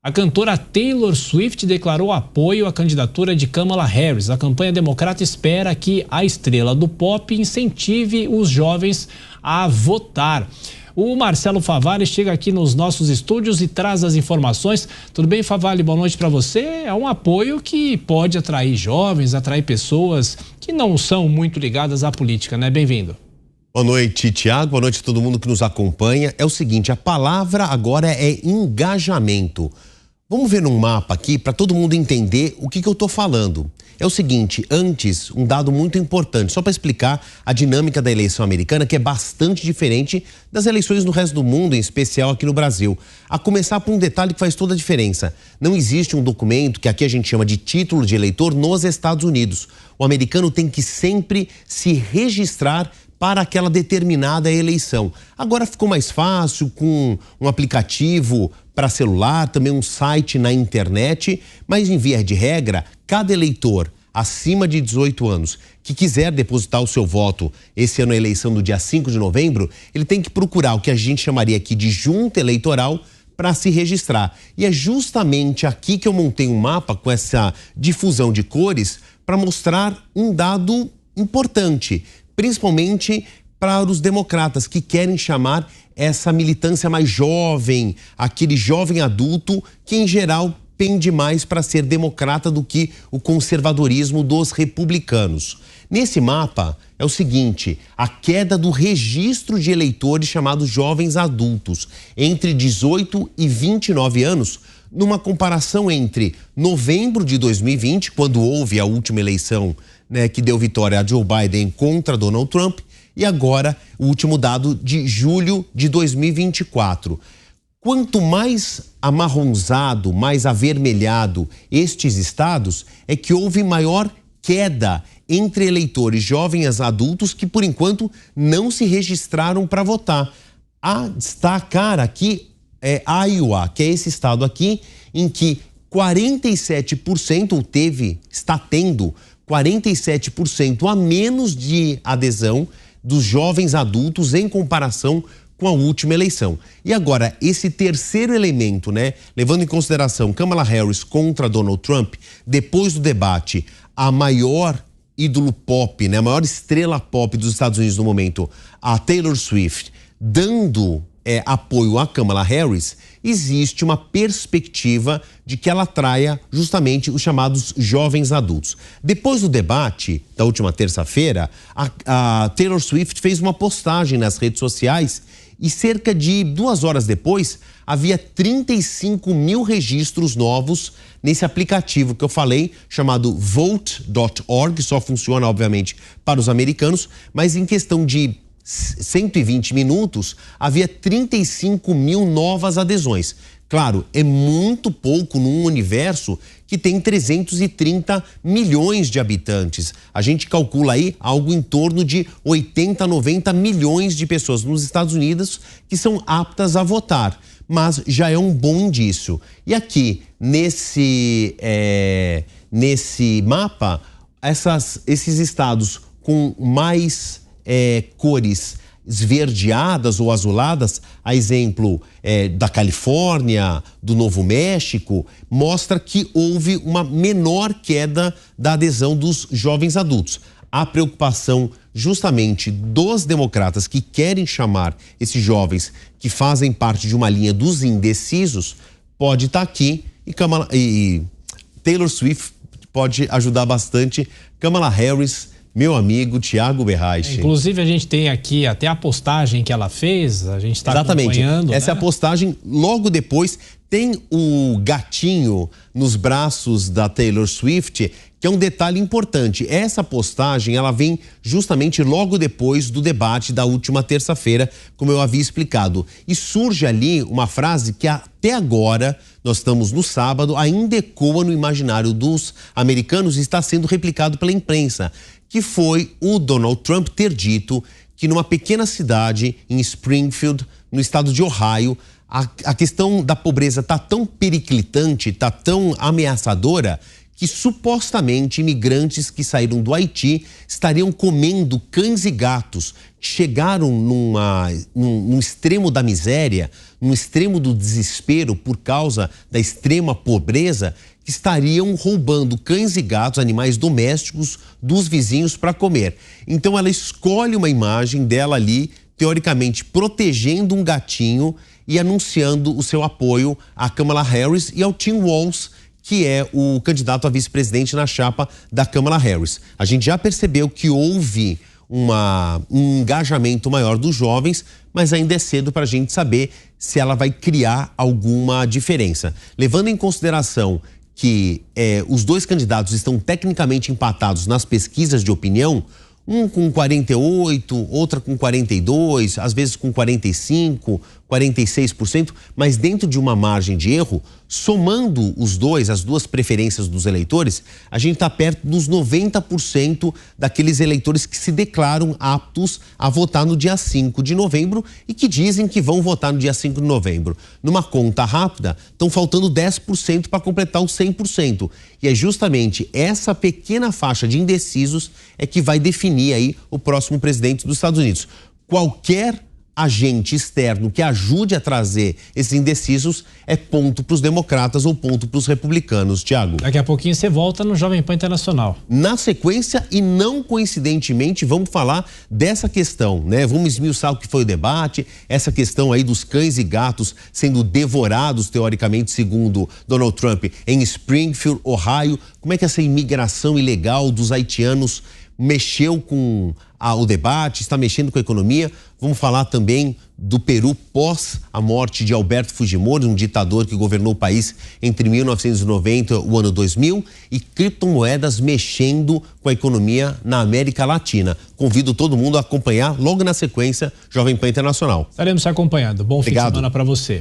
A cantora Taylor Swift declarou apoio à candidatura de Kamala Harris. A campanha democrata espera que a estrela do pop incentive os jovens a votar. O Marcelo Favalli chega aqui nos nossos estúdios e traz as informações. Tudo bem, Favalli? Boa noite para você. É um apoio que pode atrair jovens, atrair pessoas que não são muito ligadas à política, né? Bem-vindo. Boa noite, Tiago. Boa noite a todo mundo que nos acompanha. É o seguinte, a palavra agora é engajamento. Vamos ver num mapa aqui para todo mundo entender o que eu tô falando. É o seguinte, antes, um dado muito importante, só para explicar a dinâmica da eleição americana, que é bastante diferente das eleições no resto do mundo, em especial aqui no Brasil. A começar por um detalhe que faz toda a diferença. Não existe um documento que aqui a gente chama de título de eleitor nos Estados Unidos. O americano tem que sempre se registrar para aquela determinada eleição. Agora ficou mais fácil com um aplicativo para celular, também um site na internet, mas em via de regra, cada eleitor acima de 18 anos que quiser depositar o seu voto esse ano, a eleição do dia 5 de novembro, ele tem que procurar o que a gente chamaria aqui de junta eleitoral para se registrar. E é justamente aqui que eu montei um mapa com essa difusão de cores para mostrar um dado importante, principalmente para os democratas que querem chamar essa militância mais jovem, aquele jovem adulto que em geral pende mais para ser democrata do que o conservadorismo dos republicanos. Nesse mapa é o seguinte, a queda do registro de eleitores chamados jovens adultos entre 18 e 29 anos, numa comparação entre novembro de 2020, quando houve a última eleição, que deu vitória a Joe Biden contra Donald Trump, e agora o último dado de julho de 2024. Quanto mais amarronzado, mais avermelhado estes estados, é que houve maior queda entre eleitores jovens adultos que, por enquanto, não se registraram para votar. A destacar aqui é Iowa, que é esse estado aqui, em que 47% está tendo 47% a menos de adesão dos jovens adultos em comparação com a última eleição. E agora, esse terceiro elemento, levando em consideração Kamala Harris contra Donald Trump, depois do debate, a maior ídolo pop, a maior estrela pop dos Estados Unidos no momento, a Taylor Swift, dando apoio a Kamala Harris, existe uma perspectiva de que ela atraia justamente os chamados jovens adultos. Depois do debate da última terça-feira, a Taylor Swift fez uma postagem nas redes sociais e cerca de 2 horas depois havia 35 mil registros novos nesse aplicativo que eu falei, chamado Vote.org, só funciona obviamente para os americanos, mas em questão de 120 minutos, havia 35 mil novas adesões. Claro, é muito pouco num universo que tem 330 milhões de habitantes. A gente calcula aí algo em torno de 80, 90 milhões de pessoas nos Estados Unidos que são aptas a votar. Mas já é um bom indício. E aqui, nesse mapa, esses estados com mais cores esverdeadas ou azuladas, a exemplo da Califórnia, do Novo México, mostra que houve uma menor queda da adesão dos jovens adultos. A preocupação justamente dos democratas que querem chamar esses jovens que fazem parte de uma linha dos indecisos pode estar aqui e Taylor Swift pode ajudar bastante. Kamala Harris, meu amigo Tiago Berraich. Inclusive a gente tem aqui até a postagem que ela fez, a gente está acompanhando. Essa é a postagem, logo depois tem o gatinho nos braços da Taylor Swift, que é um detalhe importante. Essa postagem, ela vem justamente logo depois do debate da última terça-feira, como eu havia explicado. E surge ali uma frase que até agora, nós estamos no sábado, ainda ecoa no imaginário dos americanos e está sendo replicado pela imprensa, que foi o Donald Trump ter dito que numa pequena cidade em Springfield, no estado de Ohio, a questão da pobreza está tão periclitante, está tão ameaçadora, que supostamente imigrantes que saíram do Haiti estariam comendo cães e gatos, chegaram num extremo da miséria, no extremo do desespero por causa da extrema pobreza, que estariam roubando cães e gatos, animais domésticos, dos vizinhos para comer. Então ela escolhe uma imagem dela ali, teoricamente protegendo um gatinho e anunciando o seu apoio à Kamala Harris e ao Tim Walz, que é o candidato a vice-presidente na chapa da Kamala Harris. A gente já percebeu que houve um engajamento maior dos jovens, mas ainda é cedo para a gente saber se ela vai criar alguma diferença. Levando em consideração que os dois candidatos estão tecnicamente empatados nas pesquisas de opinião, um com 48, outra com 42, às vezes com 45, 46%, mas dentro de uma margem de erro, somando as duas preferências dos eleitores, a gente está perto dos 90% daqueles eleitores que se declaram aptos a votar no dia 5 de novembro e que dizem que vão votar no dia 5 de novembro. Numa conta rápida, estão faltando 10% para completar os 100%. E é justamente essa pequena faixa de indecisos que vai definir aí o próximo presidente dos Estados Unidos. Qualquer agente externo que ajude a trazer esses indecisos é ponto para os democratas ou ponto para os republicanos, Thiago. Daqui a pouquinho você volta no Jovem Pan Internacional. Na sequência, e não coincidentemente, vamos falar dessa questão, né? Vamos esmiuçar o que foi o debate, essa questão aí dos cães e gatos sendo devorados, teoricamente, segundo Donald Trump, em Springfield, Ohio. Como é que essa imigração ilegal dos haitianos mexeu com o debate, está mexendo com a economia. Vamos falar também do Peru pós a morte de Alberto Fujimori, um ditador que governou o país entre 1990 e o ano 2000, e criptomoedas mexendo com a economia na América Latina. Convido todo mundo a acompanhar logo na sequência Jovem Pan Internacional. Estaremos te acompanhando. Bom Obrigado. Fim de semana para você.